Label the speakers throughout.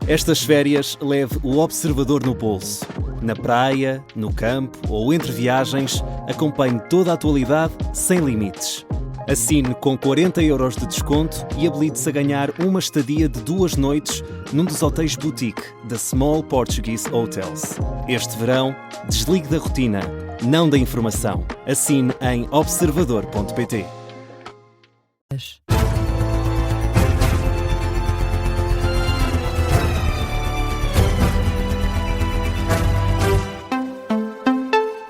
Speaker 1: Estas férias leve o Observador no bolso. Na praia, no campo ou entre viagens, acompanhe toda a atualidade sem limites. Assine com 40€ de desconto e habilite-se a ganhar uma estadia de 2 noites num dos hotéis boutique da Small Portuguese Hotels. Este verão, desligue da rotina, não da informação. Assine em observador.pt.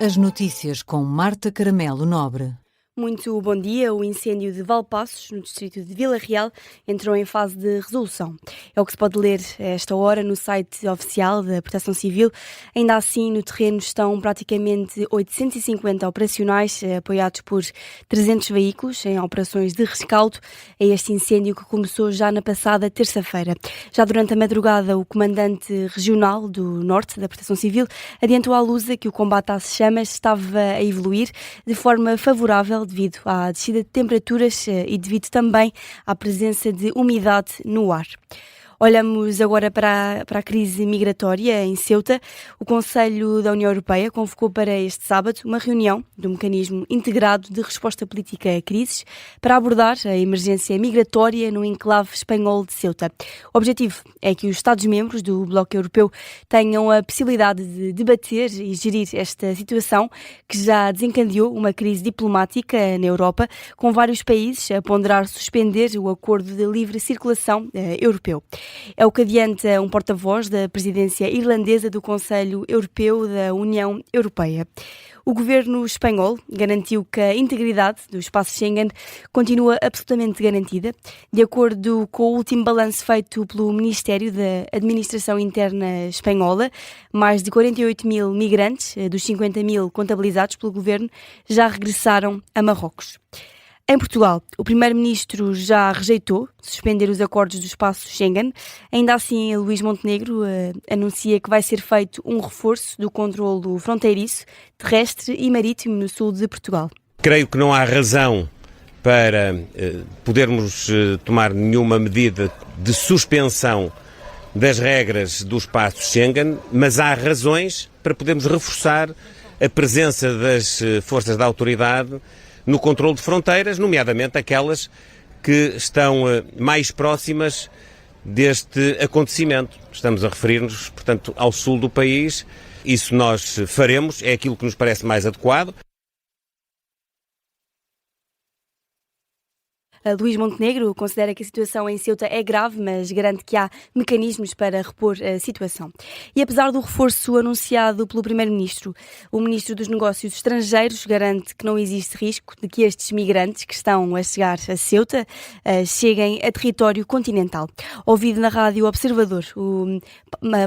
Speaker 2: As notícias com Marta Caramelo Nobre.
Speaker 3: Muito bom dia. O incêndio de Valpaços, no distrito de Vila Real, entrou em fase de resolução. É o que se pode ler a esta hora no site oficial da Proteção Civil. Ainda assim, no terreno estão praticamente 850 operacionais, apoiados por 300 veículos em operações de rescaldo a este incêndio que começou já na passada terça-feira. Já durante a madrugada, o comandante regional do Norte da Proteção Civil adiantou à Lusa que o combate às chamas estava a evoluir de forma favorável devido à descida de temperaturas e devido também à presença de umidade no ar. Olhamos agora para a crise migratória em Ceuta. O Conselho da União Europeia convocou para este sábado uma reunião do Mecanismo Integrado de Resposta Política a Crises para abordar a emergência migratória no enclave espanhol de Ceuta. O objetivo é que os Estados-membros do Bloco Europeu tenham a possibilidade de debater e gerir esta situação que já desencadeou uma crise diplomática na Europa, com vários países a ponderar suspender o Acordo de Livre Circulação europeu. É o que adianta um porta-voz da presidência irlandesa do Conselho Europeu da União Europeia. O governo espanhol garantiu que a integridade do espaço Schengen continua absolutamente garantida. De acordo com o último balanço feito pelo Ministério da Administração Interna espanhola, mais de 48 mil migrantes, dos 50 mil contabilizados pelo governo, já regressaram a Marrocos. Em Portugal, o primeiro-ministro já rejeitou suspender os acordos do espaço Schengen. Ainda assim, Luís Montenegro anuncia que vai ser feito um reforço do controlo fronteiriço, terrestre e marítimo no sul de Portugal.
Speaker 4: Creio que não há razão para podermos tomar nenhuma medida de suspensão das regras do espaço Schengen, mas há razões para podermos reforçar a presença das forças da autoridade no controle de fronteiras, nomeadamente aquelas que estão mais próximas deste acontecimento. Estamos a referir-nos, portanto, ao sul do país. Isso nós faremos, é aquilo que nos parece mais adequado.
Speaker 3: Luís Montenegro considera que a situação em Ceuta é grave, mas garante que há mecanismos para repor a situação. E apesar do reforço anunciado pelo Primeiro-Ministro, o Ministro dos Negócios Estrangeiros garante que não existe risco de que estes migrantes que estão a chegar a Ceuta cheguem a território continental. Ouvido na Rádio Observador, o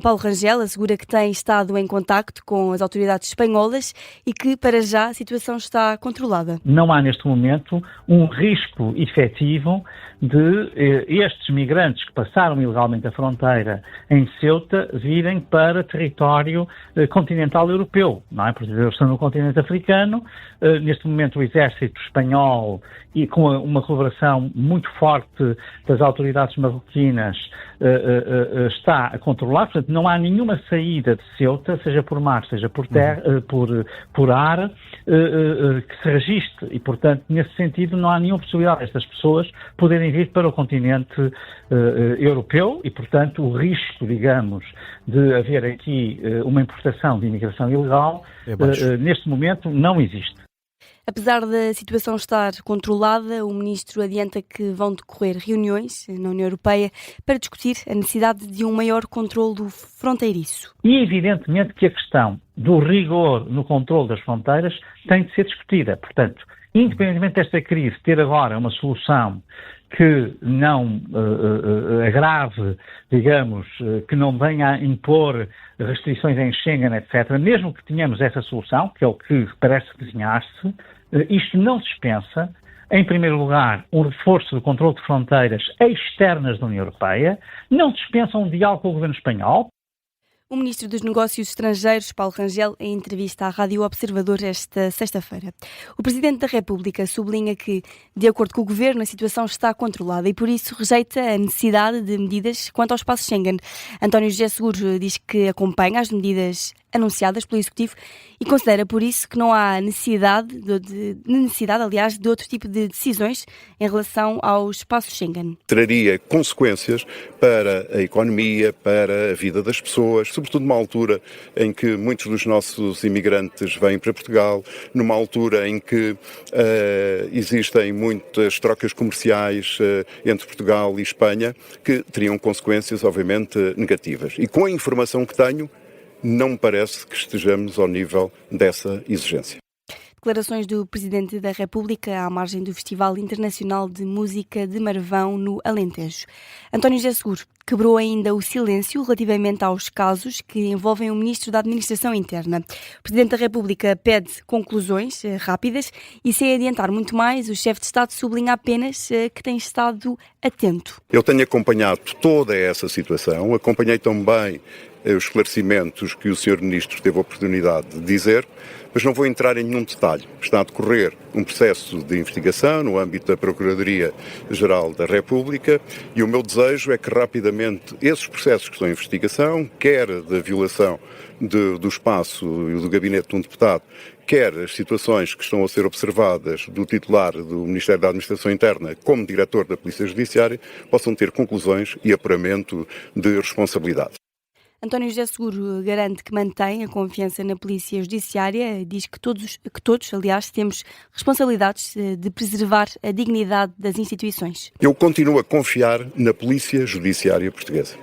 Speaker 3: Paulo Rangel assegura que tem estado em contacto com as autoridades espanholas e que, para já, a situação está controlada.
Speaker 5: Não há, neste momento, um risco efetivo de estes migrantes que passaram ilegalmente a fronteira em Ceuta virem para território continental europeu, não é? Porque eles estão no continente africano. Neste momento o exército espanhol, e com uma colaboração muito forte das autoridades marroquinas, está a controlar. Portanto, não há nenhuma saída de Ceuta, seja por mar, seja por terra, por ar, que se registre. E, portanto, nesse sentido, não há nenhuma possibilidade destas pessoas poderem vir para o continente europeu e, portanto, o risco, digamos, de haver aqui uma importação de imigração ilegal, neste momento, não existe.
Speaker 3: Apesar da situação estar controlada, o Ministro adianta que vão decorrer reuniões na União Europeia para discutir a necessidade de um maior controlo fronteiriço.
Speaker 5: E evidentemente que a questão do rigor no controlo das fronteiras tem de ser discutida. Portanto, independentemente desta crise ter agora uma solução que não agrave, digamos, que não venha a impor restrições em Schengen, etc., mesmo que tenhamos essa solução, que é o que parece desenhar-se, isto não dispensa, em primeiro lugar, um reforço do controle de fronteiras externas da União Europeia, não dispensa um diálogo com o governo espanhol.
Speaker 3: O Ministro dos Negócios Estrangeiros, Paulo Rangel, em entrevista à Rádio Observador esta sexta-feira. O Presidente da República sublinha que, de acordo com o Governo, a situação está controlada e, por isso, rejeita a necessidade de medidas quanto ao espaço Schengen. António José Seguro diz que acompanha as medidas anunciadas pelo Executivo e considera, por isso, que não há necessidade, aliás, de outro tipo de decisões em relação ao espaço Schengen.
Speaker 6: Traria consequências para a economia, para a vida das pessoas, sobretudo numa altura em que muitos dos nossos imigrantes vêm para Portugal, numa altura em que existem muitas trocas comerciais entre Portugal e Espanha, que teriam consequências, obviamente, negativas. E com a informação que tenho, não me parece que estejamos ao nível dessa exigência.
Speaker 3: Declarações do Presidente da República à margem do Festival Internacional de Música de Marvão, no Alentejo. António José Seguro quebrou ainda o silêncio relativamente aos casos que envolvem o Ministro da Administração Interna. O Presidente da República pede conclusões rápidas e, sem adiantar muito mais, o chefe de Estado sublinha apenas que tem estado atento.
Speaker 6: Eu tenho acompanhado toda essa situação, acompanhei também os esclarecimentos que o Sr. Ministro teve a oportunidade de dizer, mas não vou entrar em nenhum detalhe. Está a decorrer um processo de investigação no âmbito da Procuradoria-Geral da República e o meu desejo é que rapidamente esses processos que estão em investigação, quer da violação do espaço e do gabinete de um deputado, quer as situações que estão a ser observadas do titular do Ministério da Administração Interna como diretor da Polícia Judiciária, possam ter conclusões e apuramento de responsabilidade.
Speaker 3: António José Seguro garante que mantém a confiança na Polícia Judiciária, diz que todos, aliás, temos responsabilidades de preservar a dignidade das instituições.
Speaker 6: Eu continuo a confiar na Polícia Judiciária portuguesa.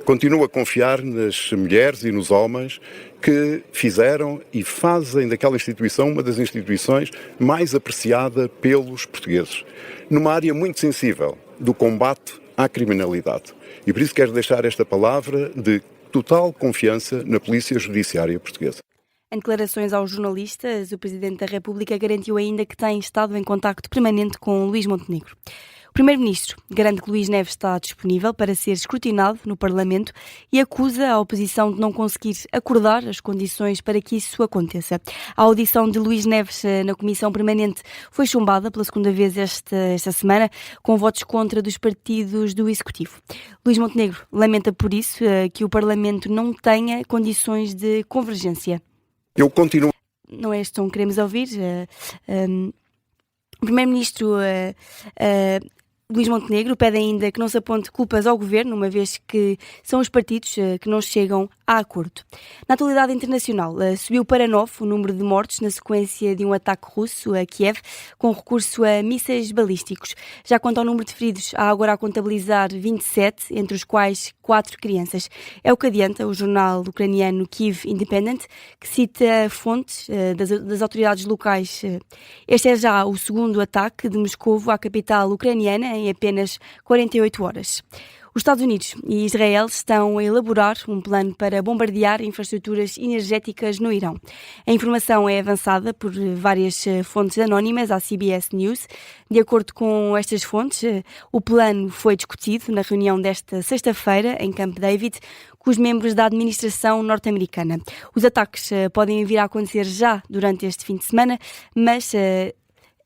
Speaker 6: Continuo a confiar nas mulheres e nos homens que fizeram e fazem daquela instituição uma das instituições mais apreciada pelos portugueses, numa área muito sensível do combate à criminalidade. E por isso quero deixar esta palavra de total confiança na Polícia Judiciária portuguesa.
Speaker 3: Em declarações aos jornalistas, o Presidente da República garantiu ainda que tem estado em contacto permanente com Luís Montenegro. O Primeiro-Ministro garante que Luís Neves está disponível para ser escrutinado no Parlamento e acusa a oposição de não conseguir acordar as condições para que isso aconteça. A audição de Luís Neves na Comissão Permanente foi chumbada pela segunda vez esta semana, com votos contra dos partidos do Executivo. Luís Montenegro lamenta por isso que o Parlamento não tenha condições de convergência.
Speaker 6: Eu continuo.
Speaker 3: Não é este som que queremos ouvir. O Primeiro-Ministro Luís Montenegro pede ainda que não se aponte culpas ao Governo, uma vez que são os partidos que não chegam a acordo. Na atualidade internacional, subiu para 9 o número de mortes na sequência de um ataque russo a Kiev, com recurso a mísseis balísticos. Já quanto ao número de feridos, há agora a contabilizar 27, entre os quais 4 crianças. É o que adianta o jornal ucraniano Kyiv Independent, que cita fontes das autoridades locais. Este é já o segundo ataque de Moscovo à capital ucraniana em apenas 48 horas. Os Estados Unidos e Israel estão a elaborar um plano para bombardear infraestruturas energéticas no Irão. A informação é avançada por várias fontes anónimas à CBS News. De acordo com estas fontes, o plano foi discutido na reunião desta sexta-feira em Camp David com os membros da administração norte-americana. Os ataques podem vir a acontecer já durante este fim de semana, mas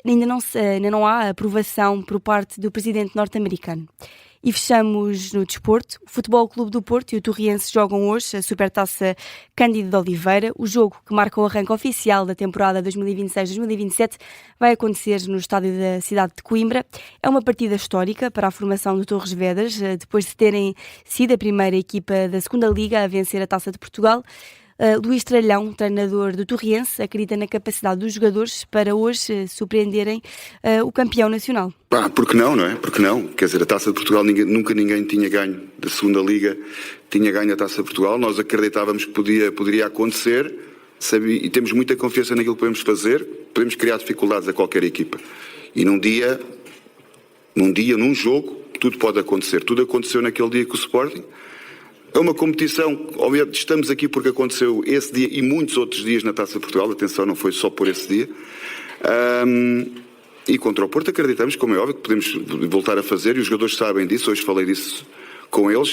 Speaker 3: ainda não há aprovação por parte do presidente norte-americano. E fechamos no desporto. O Futebol Clube do Porto e o Torriense jogam hoje a Supertaça Cândido de Oliveira. O jogo que marca o arranque oficial da temporada 2026-2027 vai acontecer no estádio da cidade de Coimbra. É uma partida histórica para a formação do Torres Vedras, depois de terem sido a primeira equipa da segunda Liga a vencer a Taça de Portugal. Luís Tralhão, treinador do Torriense, acredita na capacidade dos jogadores para hoje surpreenderem o campeão nacional.
Speaker 7: Porque não é? Porque não? Quer dizer, a Taça de Portugal nunca ninguém tinha ganho da segunda Liga, tinha ganho a Taça de Portugal. Nós acreditávamos que poderia acontecer e temos muita confiança naquilo que podemos fazer. Podemos criar dificuldades a qualquer equipa. E num jogo, tudo pode acontecer. Tudo aconteceu naquele dia com o Sporting. É uma competição, obviamente estamos aqui porque aconteceu esse dia e muitos outros dias na Taça de Portugal, atenção, não foi só por esse dia. E contra o Porto acreditamos, como é óbvio, que podemos voltar a fazer e os jogadores sabem disso, hoje falei disso com eles.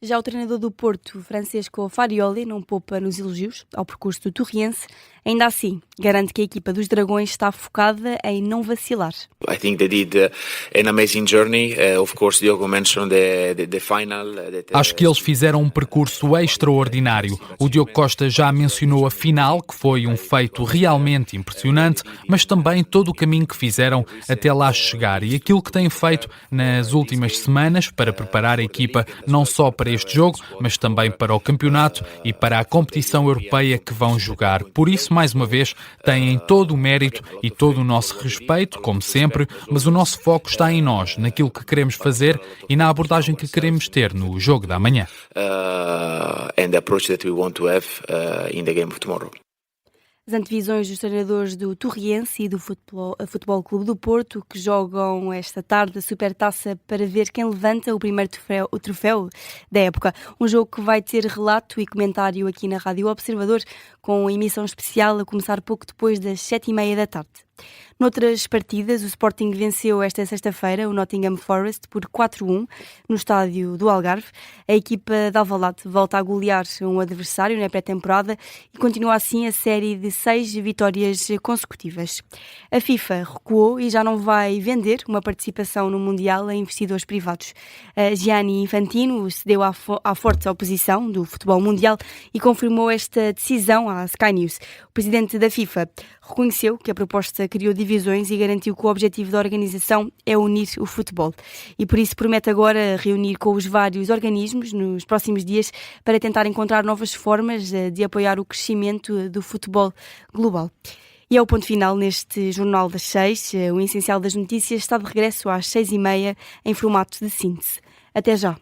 Speaker 3: Já o treinador do Porto, Francesco Farioli, não poupa nos elogios ao percurso do Torriense. Ainda assim, garante que a equipa dos Dragões está focada em não vacilar.
Speaker 8: I think they did an amazing journey. Of course, Diogo mentioned the final.
Speaker 9: Acho que eles fizeram um percurso extraordinário. O Diogo Costa já mencionou a final, que foi um feito realmente impressionante, mas também todo o caminho que fizeram até lá chegar e aquilo que têm feito nas últimas semanas para preparar a equipa não só para este jogo, mas também para o campeonato e para a competição europeia que vão jogar. Por isso, mais uma vez, têm todo o mérito e todo o nosso respeito, como sempre, mas o nosso foco está em nós, naquilo que queremos fazer e na abordagem que queremos ter no jogo da manhã.
Speaker 8: And the approach that we want to have in the game of tomorrow.
Speaker 3: As antevisões dos treinadores do Torriense e do Futebol Clube do Porto, que jogam esta tarde a Supertaça para ver quem levanta o primeiro troféu da época. Um jogo que vai ter relato e comentário aqui na Rádio Observador, com emissão especial a começar pouco depois das 7h30 da tarde. Noutras partidas, o Sporting venceu esta sexta-feira o Nottingham Forest por 4-1 no estádio do Algarve. A equipa de Alvalade volta a golear um adversário na pré-temporada e continua assim a série de 6 vitórias consecutivas. A FIFA recuou e já não vai vender uma participação no Mundial a investidores privados. Gianni Infantino cedeu à forte oposição do futebol mundial e confirmou esta decisão à Sky News. O presidente da FIFA reconheceu que a proposta criou divisões e garantiu que o objetivo da organização é unir o futebol. E por isso promete agora reunir com os vários organismos nos próximos dias para tentar encontrar novas formas de apoiar o crescimento do futebol global. E é o ponto final neste Jornal das 6. O essencial das notícias está de regresso às 6h30 em formato de síntese. Até já.